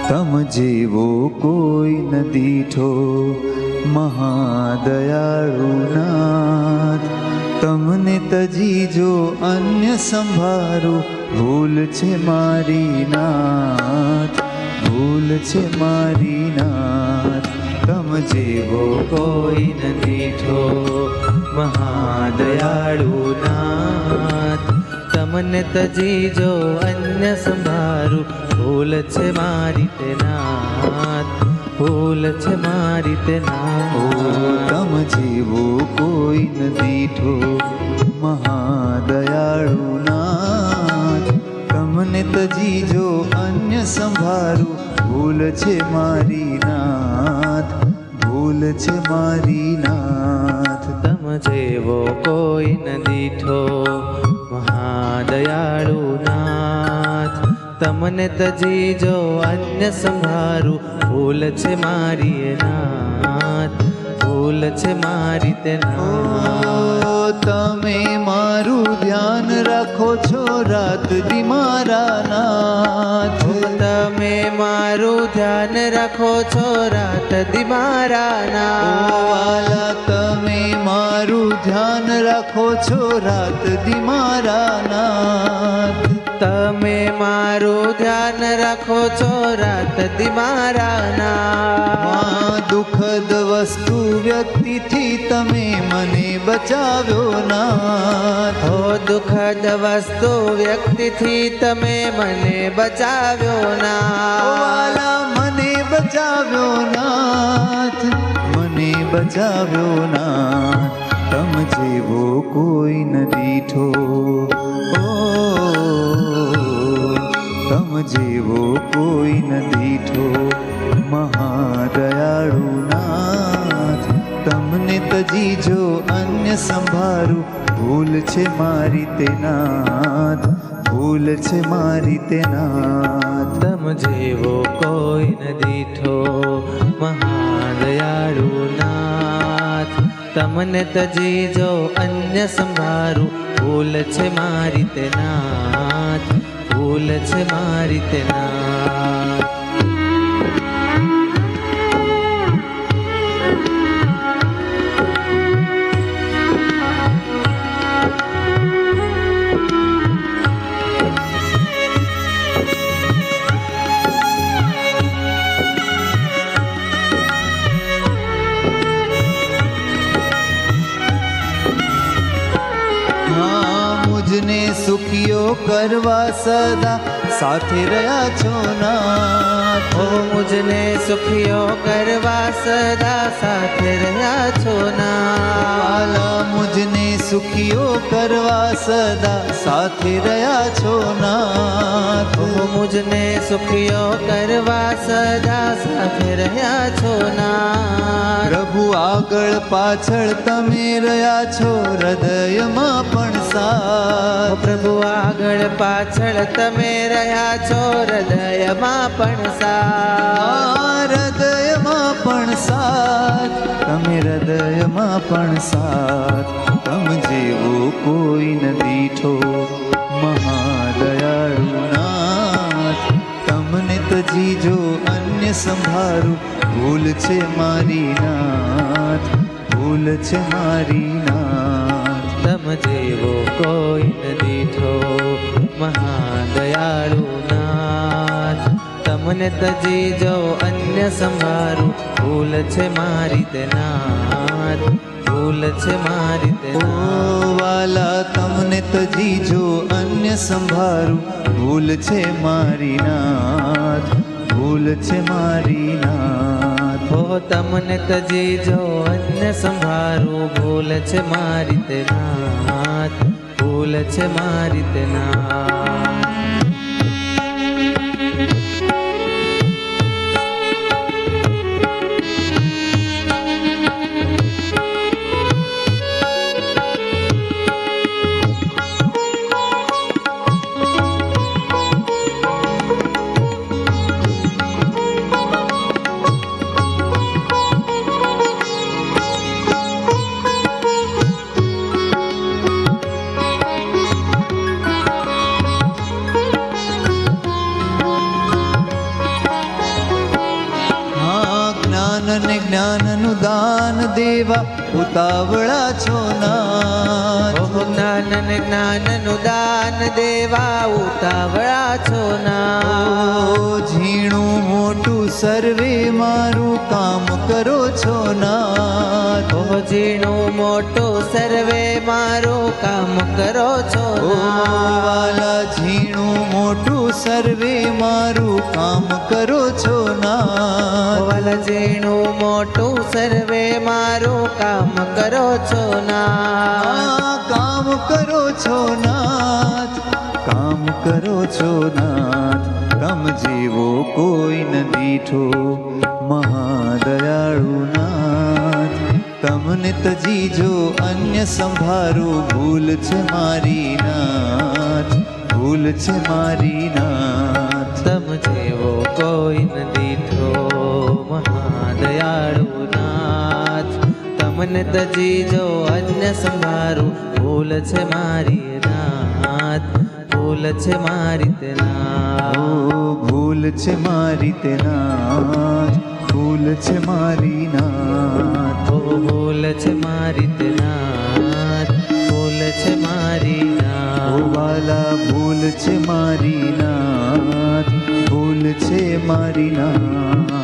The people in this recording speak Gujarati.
તમ જેવો કોઈ ન દીઠો મહાદયાળુ નાથ. તમને તજી જો અન્ય સંભારું ભૂલ છે મારી નાથ, ભૂલ છે મારી નાથ. તમ જેવો કોઈ ન દીઠો મહાદયાળુ નાથ. તમને તજી જો અન્ય સંભારું ભૂલ છે મારી તે નાથ, ભૂલ છે મારી તે નાથ. તમ જેવો કોઈ ન દીઠો મહાદયાળુ નાથ. તમને તજી જો અન્ય સંભારું ભૂલ છે મારી નાથ, ભૂલ છે મારી નાથ. તમ જેવો કોઈ ન દીઠો મહાદયાળુ નાથ. તમને તજી જો અન્ય સંભારું ભૂલ છે મારી નાથ, ભૂલ છે મારી તે નાથ. તમે મારું ધ્યાન રાખો છો રાત દી મારા નાથ. તમે મારું ધ્યાન રાખો છો રાત દી મારા નાથ. વાલા તમે મારું ધ્યાન રાખો છો રાત દી મારા નાથ. તમે મારું ધ્યાન રાખો છો રાત દી મારા નાથ. દુઃખદ વસ્તુ વ્યક્તિથી તમે મને બચાવ્યો નાથ. હો દુઃખદ વસ્તુ વ્યક્તિથી તમે મને બચાવ્યો નાથ. વાલા મને બચાવ્યો નાથ, મને બચાવ્યો નાથ. તમ જેવો કોઈ ન દીઠો, તમ જેવો કોઈ ન દીઠો મહાદયાળુ નાથ. તમને તજી જો અન્ય સંભારું ભૂલ છે મારી તે નાથ, ભૂલ છે મારી તે નાથ. તમ જેવો કોઈ ન દીઠો મહાદયાળુ નાથ. તમને તજી જો અન્ય સંભારું ભૂલ છે મારી તે નાથ, ભૂલ છે મારી તે નાથ. મુજને સુખીઓ કરવા સદા સાથે રહ્યા છો નાથ. ઓ મુજને સુખીઓ કરવા સદા સાથે રહ્યા છો નાથ. વાલા મુજને સુખીઓ કરવા સદા સાથે રહ્યા છો નાથ. ઓ મુજને સુખીઓ કરવા સદા સાથે રહ્યા છો નાથ. પ્રભુ આગળ પાછળ તમે રહ્યા છો હૃદયમાં પણ સાથ. પ્રભુ આગળ પાછળ તમે રહ્યા છો હૃદયમાં પણ સાથ. હૃદયમાં પણ સાથ, તમે હૃદયમાં પણ સાથ. તમ જેવો કોઈ ન દીઠો મહાદયાળુ નાથ. તમને તજી જો અન્ય સંભારું ભૂલ છે મારી નાથ, ભૂલ છે મારી નાથ. તમ જેવો કોઈ ન દીઠો મહાદયાળુ નાથ. તમને તજી જો અન્ય સંભારું ભૂલ છે મારી તે નાથ, ભૂલ છે મારી તે નાથ. વાલા તમને તજી જો અન્ય સંભારું ભૂલ છે મારી નાથ, ભૂલ છે મારી નાથ. હો તમને તજી જો અન્ય સંભારું ભૂલ છે મારી તે નાથ, ભૂલ છે મારી તે નાથ. જ્ઞાનનું દાન દેવા ઉતાવળા છો નાથ. ઓહો જ્ઞાનનું દાન દેવા ઉતાવળા છો ના. ઓ ઝીણું મોટું સર્વે મારું કામ કરો છો નાથ. ઓહો ઝીણું મોટું સર્વે મારું કામ કરો છો ઓ ના. વાલા ઝીણું મોટું સર્વે મારું કામ કરો છો નાથ. વાલા ઝીણું મોટું સર્વે મારું કામ કરો છો ના. કામ કરો છો નાથ, કામ કરો છો નાથ. તમ જેવો કોઈ ન દીઠો મહાદયાળુ નાથ. તમને તજી જો અન્ય સંભારું ભૂલ છે મારી નાથ, ભૂલ છે મારી નાથ. તમ જેવો કોઈ ન દીઠો મહાદયાળુ નાથ. તમને તજી જો અન્ય સંભારું ભૂલ છે મારી નાથ, ભૂલ છે મારી તે નાથ. ઓ ભૂલ છે મારી તે નાથ, ભૂલ છે મારી નાથ. ઓ ભૂલ છે મારી તે નાથ, ભૂલ છે મારી ઓ નાથ. વાલા ભૂલ છે મારી નાથ, ભૂલ છે મારી નાથ.